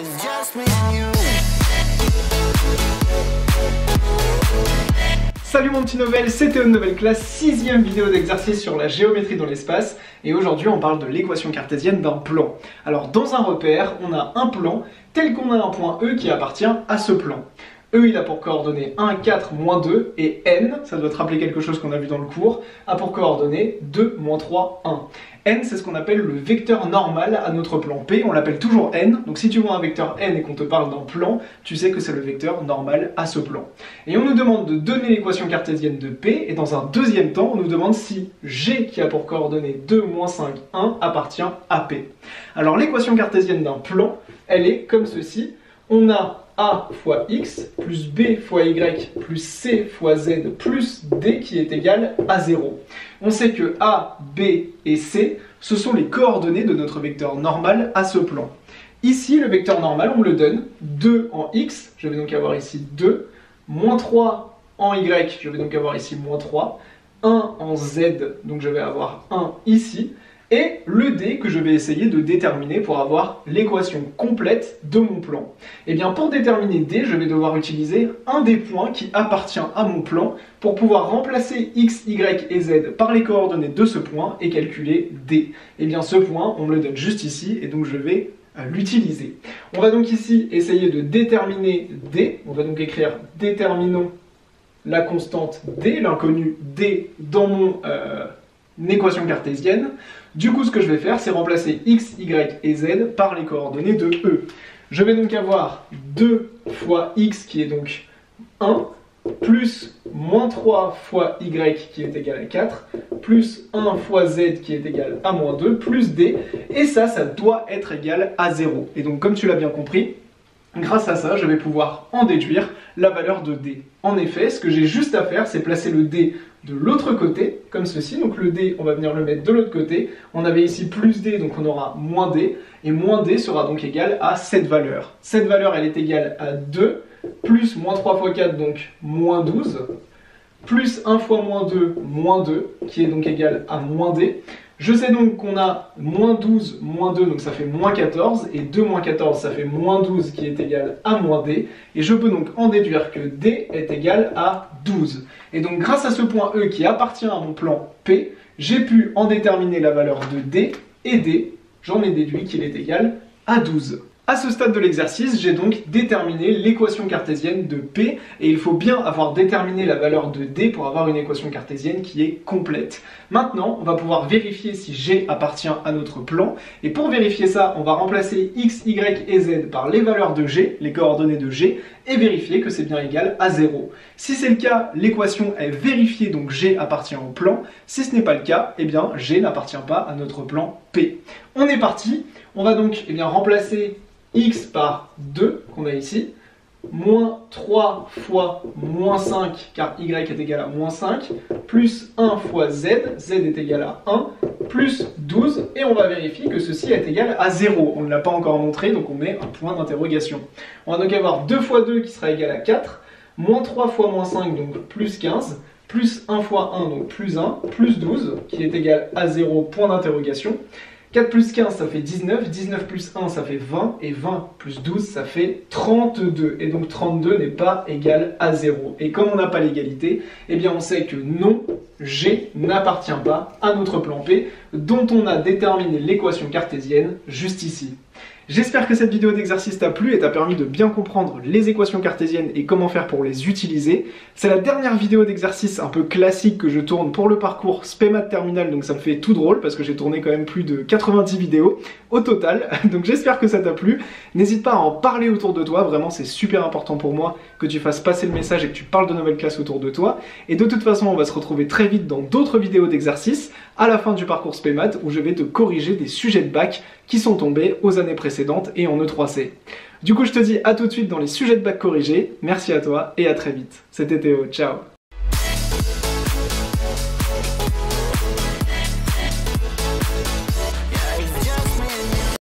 It's just me and you. Salut mon petit Novel, c'est Théo de Nouvelle Classe, 6ème vidéo d'exercice sur la géométrie dans l'espace, et aujourd'hui on parle de l'équation cartésienne d'un plan. Alors dans un repère, on a un plan tel qu'on a un point E qui appartient à ce plan. E il a pour coordonnées 1, 4, moins 2, et N, ça doit te rappeler quelque chose qu'on a vu dans le cours, a pour coordonnées 2, moins 3, 1. N c'est ce qu'on appelle le vecteur normal à notre plan P, on l'appelle toujours N, donc si tu vois un vecteur N et qu'on te parle d'un plan, tu sais que c'est le vecteur normal à ce plan. Et on nous demande de donner l'équation cartésienne de P, et dans un deuxième temps, on nous demande si G qui a pour coordonnées 2, moins 5, 1 appartient à P. Alors l'équation cartésienne d'un plan, elle est comme ceci, on a A fois X, plus B fois Y, plus C fois Z, plus D qui est égal à 0. On sait que A, B et C, ce sont les coordonnées de notre vecteur normal à ce plan. Ici, le vecteur normal, on me le donne, 2 en X, je vais donc avoir ici 2, moins 3 en Y, je vais donc avoir ici moins 3, 1 en Z, donc je vais avoir 1 ici, et le D que je vais essayer de déterminer pour avoir l'équation complète de mon plan. Et bien pour déterminer D, je vais devoir utiliser un des points qui appartient à mon plan pour pouvoir remplacer X, Y et Z par les coordonnées de ce point et calculer D. Et bien ce point, on me le donne juste ici et donc je vais l'utiliser. On va donc ici essayer de déterminer D, on va donc écrire déterminons la constante D, l'inconnu D dans mon équation cartésienne. Du coup, ce que je vais faire, c'est remplacer X, Y et Z par les coordonnées de E. Je vais donc avoir 2 fois X qui est donc 1, plus moins 3 fois Y qui est égal à 4, plus 1 fois Z qui est égal à moins 2, plus D, et ça doit être égal à 0. Et donc, comme tu l'as bien compris, grâce à ça, je vais pouvoir en déduire la valeur de D. En effet, ce que j'ai juste à faire, c'est placer le D de l'autre côté, comme ceci. Donc le D, on va venir le mettre de l'autre côté. On avait ici plus D, donc on aura moins D. Et moins D sera donc égal à cette valeur. Cette valeur, elle est égale à 2, plus moins 3 fois 4, donc moins 12, plus 1 fois moins 2, qui est donc égal à moins D. Je sais donc qu'on a moins 12, moins 2, donc ça fait moins 14, et 2 moins 14, ça fait moins 12, qui est égal à moins D, et je peux donc en déduire que D est égal à 12. Et donc grâce à ce point E qui appartient à mon plan P, j'ai pu en déterminer la valeur de D, et D, j'en ai déduit qu'il est égal à 12. À ce stade de l'exercice, j'ai donc déterminé l'équation cartésienne de P, et il faut bien avoir déterminé la valeur de D pour avoir une équation cartésienne qui est complète. Maintenant, on va pouvoir vérifier si G appartient à notre plan, et pour vérifier ça, on va remplacer X, Y et Z par les valeurs de G, les coordonnées de G, et vérifier que c'est bien égal à 0. Si c'est le cas, l'équation est vérifiée, donc G appartient au plan. Si ce n'est pas le cas, eh bien G n'appartient pas à notre plan P. On est parti, on va donc remplacer X par 2, qu'on a ici, moins 3 fois moins 5, car Y est égal à moins 5, plus 1 fois Z, Z est égal à 1, plus 12, et on va vérifier que ceci est égal à 0. On ne l'a pas encore montré, donc on met un point d'interrogation. On va donc avoir 2 fois 2 qui sera égal à 4, moins 3 fois moins 5, donc plus 15, plus 1 fois 1, donc plus 1, plus 12, qui est égal à 0, point d'interrogation. 4 plus 15, ça fait 19, 19 plus 1, ça fait 20, et 20 plus 12, ça fait 32. Et donc 32 n'est pas égal à 0. Et comme on n'a pas l'égalité, eh bien on sait que non, G n'appartient pas à notre plan P, dont on a déterminé l'équation cartésienne juste ici. J'espère que cette vidéo d'exercice t'a plu et t'a permis de bien comprendre les équations cartésiennes et comment faire pour les utiliser. C'est la dernière vidéo d'exercice un peu classique que je tourne pour le parcours SPEMAT Terminal, donc ça me fait tout drôle parce que j'ai tourné quand même plus de 90 vidéos au total. Donc j'espère que ça t'a plu. N'hésite pas à en parler autour de toi, vraiment c'est super important pour moi que tu fasses passer le message et que tu parles de Nouvelle Classe autour de toi. Et de toute façon, on va se retrouver très vite dans d'autres vidéos d'exercice à la fin du parcours SPEMAT où je vais te corriger des sujets de bac qui sont tombés aux années précédentes et en E3C. Du coup, je te dis à tout de suite dans les sujets de bac corrigés. Merci à toi et à très vite. C'était Théo, ciao.